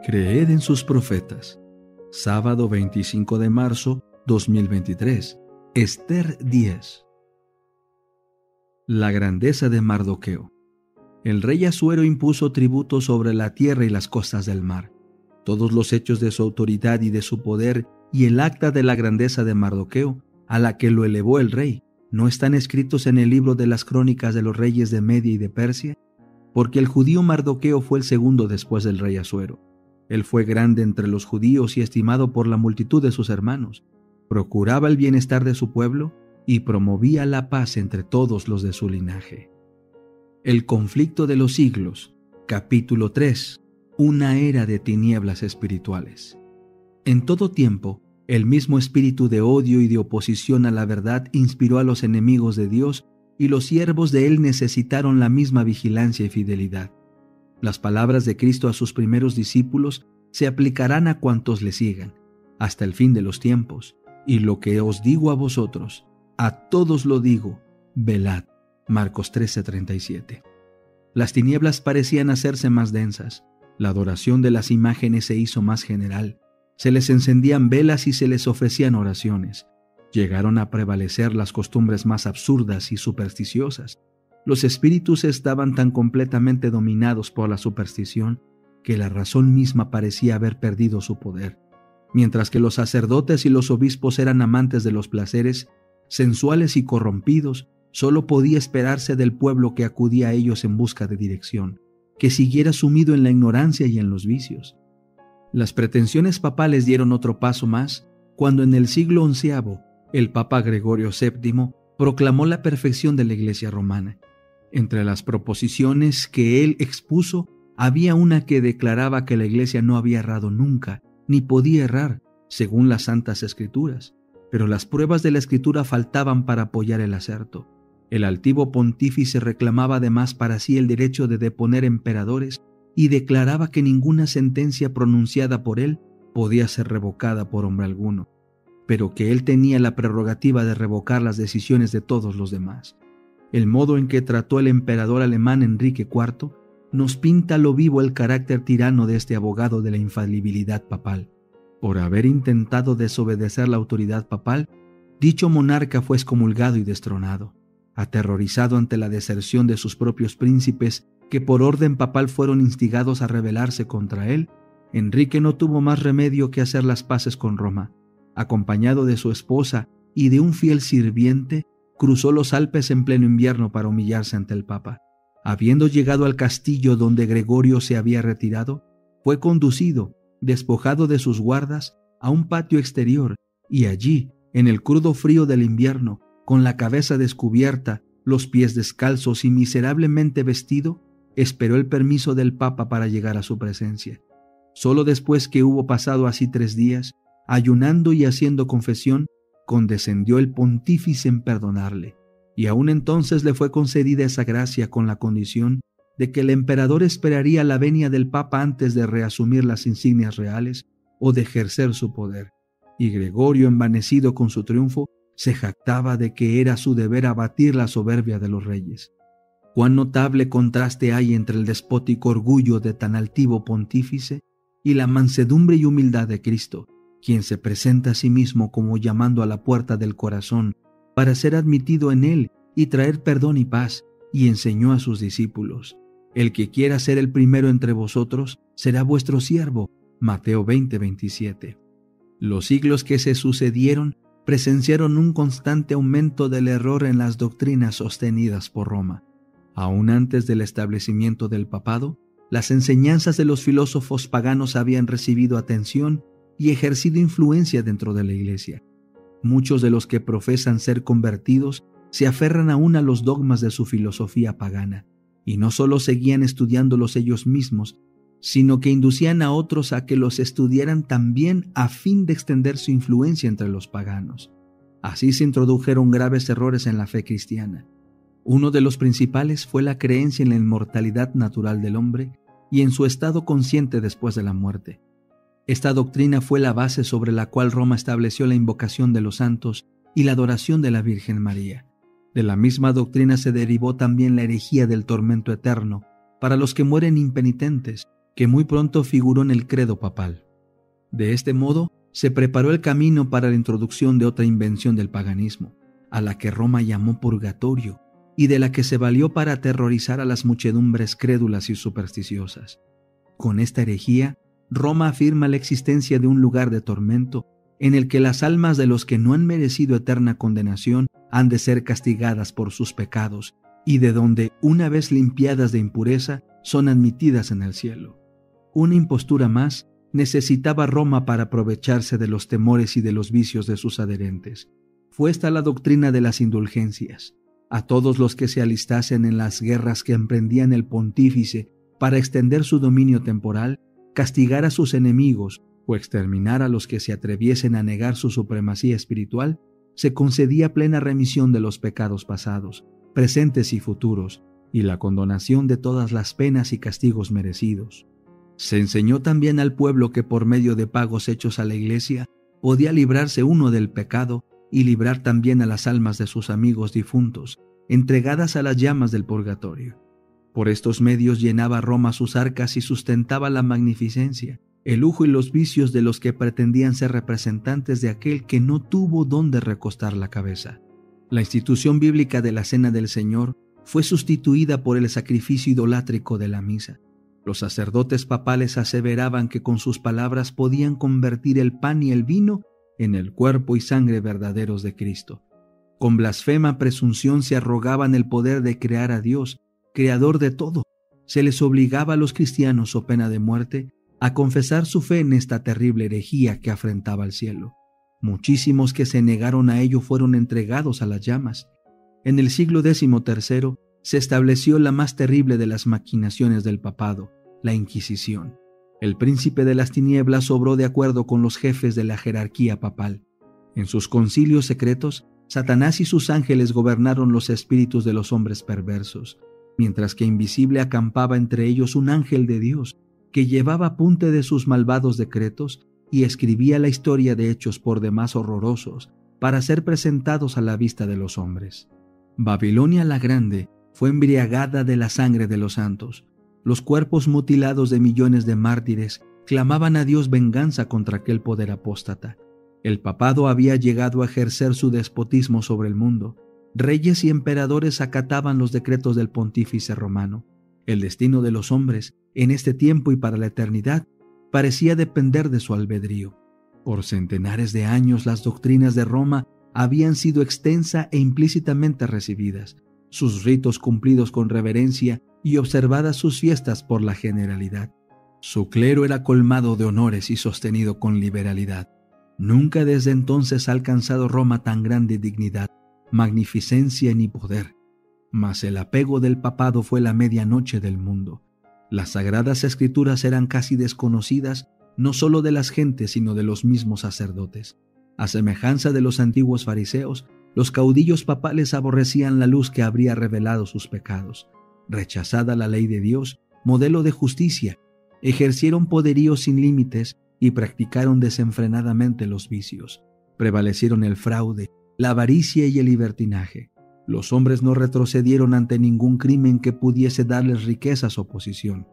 Creed en sus profetas. Sábado 25 de marzo 2023. Ester 10. La grandeza de Mardoqueo. El rey Asuero impuso tributo sobre la tierra y las costas del mar. Todos los hechos de su autoridad y de su poder y el acta de la grandeza de Mardoqueo, a la que lo elevó el rey, ¿no están escritos en el libro de las crónicas de los reyes de Media y de Persia? Porque el judío Mardoqueo fue el segundo después del rey Asuero. Él fue grande entre los judíos y estimado por la multitud de sus hermanos. Procuraba el bienestar de su pueblo y promovía la paz entre todos los de su linaje. El conflicto de los siglos, capítulo 3. Una era de tinieblas espirituales. En todo tiempo, el mismo espíritu de odio y de oposición a la verdad inspiró a los enemigos de Dios, y los siervos de Él necesitaron la misma vigilancia y fidelidad. Las palabras de Cristo a sus primeros discípulos se aplicarán a cuantos le sigan, hasta el fin de los tiempos. Y lo que os digo a vosotros, a todos lo digo, velad. Marcos 13:37. Las tinieblas parecían hacerse más densas. La adoración de las imágenes se hizo más general. Se les encendían velas y se les ofrecían oraciones. Llegaron a prevalecer las costumbres más absurdas y supersticiosas. Los espíritus estaban tan completamente dominados por la superstición que la razón misma parecía haber perdido su poder. Mientras que los sacerdotes y los obispos eran amantes de los placeres, sensuales y corrompidos, solo podía esperarse del pueblo que acudía a ellos en busca de dirección, que siguiera sumido en la ignorancia y en los vicios. Las pretensiones papales dieron otro paso más cuando en el siglo XI el Papa Gregorio VII proclamó la perfección de la Iglesia romana. Entre las proposiciones que él expuso, había una que declaraba que la Iglesia no había errado nunca, ni podía errar, según las Santas Escrituras, pero las pruebas de la Escritura faltaban para apoyar el acerto. El altivo pontífice reclamaba además para sí el derecho de deponer emperadores y declaraba que ninguna sentencia pronunciada por él podía ser revocada por hombre alguno, pero que él tenía la prerrogativa de revocar las decisiones de todos los demás. El modo en que trató el emperador alemán Enrique IV nos pinta a lo vivo el carácter tirano de este abogado de la infalibilidad papal. Por haber intentado desobedecer la autoridad papal, dicho monarca fue excomulgado y destronado. Aterrorizado ante la deserción de sus propios príncipes, que por orden papal fueron instigados a rebelarse contra él, Enrique no tuvo más remedio que hacer las paces con Roma. Acompañado de su esposa y de un fiel sirviente, cruzó los Alpes en pleno invierno para humillarse ante el Papa. Habiendo llegado al castillo donde Gregorio se había retirado, fue conducido, despojado de sus guardas, a un patio exterior, y allí, en el crudo frío del invierno, con la cabeza descubierta, los pies descalzos y miserablemente vestido, esperó el permiso del Papa para llegar a su presencia. Solo después que hubo pasado así 3 días, ayunando y haciendo confesión, condescendió el pontífice en perdonarle, y aún entonces le fue concedida esa gracia con la condición de que el emperador esperaría la venia del Papa antes de reasumir las insignias reales o de ejercer su poder. Y Gregorio, envanecido con su triunfo, se jactaba de que era su deber abatir la soberbia de los reyes. Cuán notable contraste hay entre el despótico orgullo de tan altivo pontífice y la mansedumbre y humildad de Cristo, quien se presenta a sí mismo como llamando a la puerta del corazón para ser admitido en él y traer perdón y paz, y enseñó a sus discípulos: el que quiera ser el primero entre vosotros será vuestro siervo. Mateo 20:27. Los siglos que se sucedieron presenciaron un constante aumento del error en las doctrinas sostenidas por Roma. Aún antes del establecimiento del papado, las enseñanzas de los filósofos paganos habían recibido atención y ejercido influencia dentro de la Iglesia. Muchos de los que profesan ser convertidos se aferran aún a los dogmas de su filosofía pagana, y no solo seguían estudiándolos ellos mismos, sino que inducían a otros a que los estudiaran también a fin de extender su influencia entre los paganos. Así se introdujeron graves errores en la fe cristiana. Uno de los principales fue la creencia en la inmortalidad natural del hombre y en su estado consciente después de la muerte. Esta doctrina fue la base sobre la cual Roma estableció la invocación de los santos y la adoración de la Virgen María. De la misma doctrina se derivó también la herejía del tormento eterno para los que mueren impenitentes, que muy pronto figuró en el credo papal. De este modo, se preparó el camino para la introducción de otra invención del paganismo, a la que Roma llamó purgatorio, y de la que se valió para aterrorizar a las muchedumbres crédulas y supersticiosas. Con esta herejía, Roma afirma la existencia de un lugar de tormento en el que las almas de los que no han merecido eterna condenación han de ser castigadas por sus pecados, y de donde, una vez limpiadas de impureza, son admitidas en el cielo. Una impostura más necesitaba Roma para aprovecharse de los temores y de los vicios de sus adherentes. Fue esta la doctrina de las indulgencias. A todos los que se alistasen en las guerras que emprendían el pontífice para extender su dominio temporal, castigar a sus enemigos o exterminar a los que se atreviesen a negar su supremacía espiritual, se concedía plena remisión de los pecados pasados, presentes y futuros, y la condonación de todas las penas y castigos merecidos. Se enseñó también al pueblo que por medio de pagos hechos a la Iglesia podía librarse uno del pecado y librar también a las almas de sus amigos difuntos, entregadas a las llamas del purgatorio. Por estos medios llenaba Roma sus arcas y sustentaba la magnificencia, el lujo y los vicios de los que pretendían ser representantes de aquel que no tuvo dónde recostar la cabeza. La institución bíblica de la Cena del Señor fue sustituida por el sacrificio idolátrico de la misa. Los sacerdotes papales aseveraban que con sus palabras podían convertir el pan y el vino en el cuerpo y sangre verdaderos de Cristo. Con blasfema presunción se arrogaban el poder de crear a Dios, creador de todo. Se les obligaba a los cristianos, so pena de muerte, a confesar su fe en esta terrible herejía que afrentaba al cielo. Muchísimos que se negaron a ello fueron entregados a las llamas. En el siglo XIII se estableció la más terrible de las maquinaciones del papado, la Inquisición. El príncipe de las tinieblas obró de acuerdo con los jefes de la jerarquía papal. En sus concilios secretos, Satanás y sus ángeles gobernaron los espíritus de los hombres perversos, mientras que invisible acampaba entre ellos un ángel de Dios, que llevaba apunte de sus malvados decretos y escribía la historia de hechos por demás horrorosos para ser presentados a la vista de los hombres. Babilonia la Grande fue embriagada de la sangre de los santos. Los cuerpos mutilados de millones de mártires clamaban a Dios venganza contra aquel poder apóstata. El papado había llegado a ejercer su despotismo sobre el mundo. Reyes y emperadores acataban los decretos del pontífice romano. El destino de los hombres, en este tiempo y para la eternidad, parecía depender de su albedrío. Por centenares de años las doctrinas de Roma habían sido extensa e implícitamente recibidas, sus ritos cumplidos con reverencia y observadas sus fiestas por la generalidad. Su clero era colmado de honores y sostenido con liberalidad. Nunca desde entonces ha alcanzado Roma tan grande dignidad, magnificencia ni poder. Mas el apego del papado fue la medianoche del mundo. Las sagradas escrituras eran casi desconocidas no solo de las gentes sino de los mismos sacerdotes. A semejanza de los antiguos fariseos, los caudillos papales aborrecían la luz que habría revelado sus pecados. Rechazada la ley de Dios, modelo de justicia, ejercieron poderío sin límites y practicaron desenfrenadamente los vicios. Prevalecieron el fraude, la avaricia y el libertinaje. Los hombres no retrocedieron ante ningún crimen que pudiese darles riquezas o posición.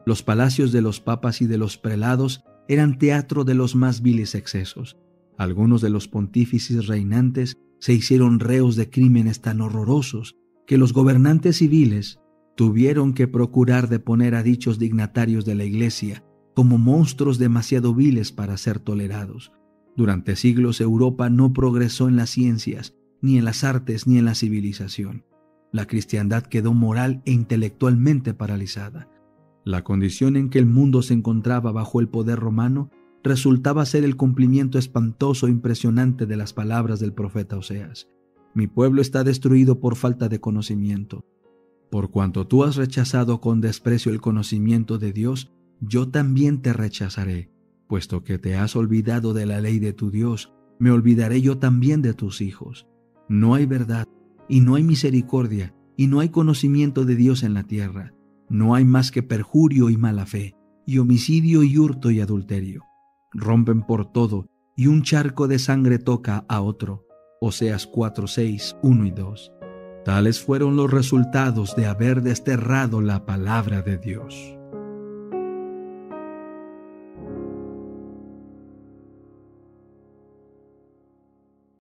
Los palacios de los papas y de los prelados eran teatro de los más viles excesos. Algunos de los pontífices reinantes se hicieron reos de crímenes tan horrorosos que los gobernantes civiles tuvieron que procurar deponer a dichos dignatarios de la Iglesia como monstruos demasiado viles para ser tolerados. Durante siglos Europa no progresó en las ciencias, ni en las artes, ni en la civilización. La cristiandad quedó moral e intelectualmente paralizada. La condición en que el mundo se encontraba bajo el poder romano resultaba ser el cumplimiento espantoso e impresionante de las palabras del profeta Oseas. Mi pueblo está destruido por falta de conocimiento. Por cuanto tú has rechazado con desprecio el conocimiento de Dios, yo también te rechazaré. Puesto que te has olvidado de la ley de tu Dios, me olvidaré yo también de tus hijos. No hay verdad, y no hay misericordia, y no hay conocimiento de Dios en la tierra. No hay más que perjurio y mala fe, y homicidio y hurto y adulterio. Rompen por todo, y un charco de sangre toca a otro. Oseas 4:6, 1 y 2. Tales fueron los resultados de haber desterrado la palabra de Dios.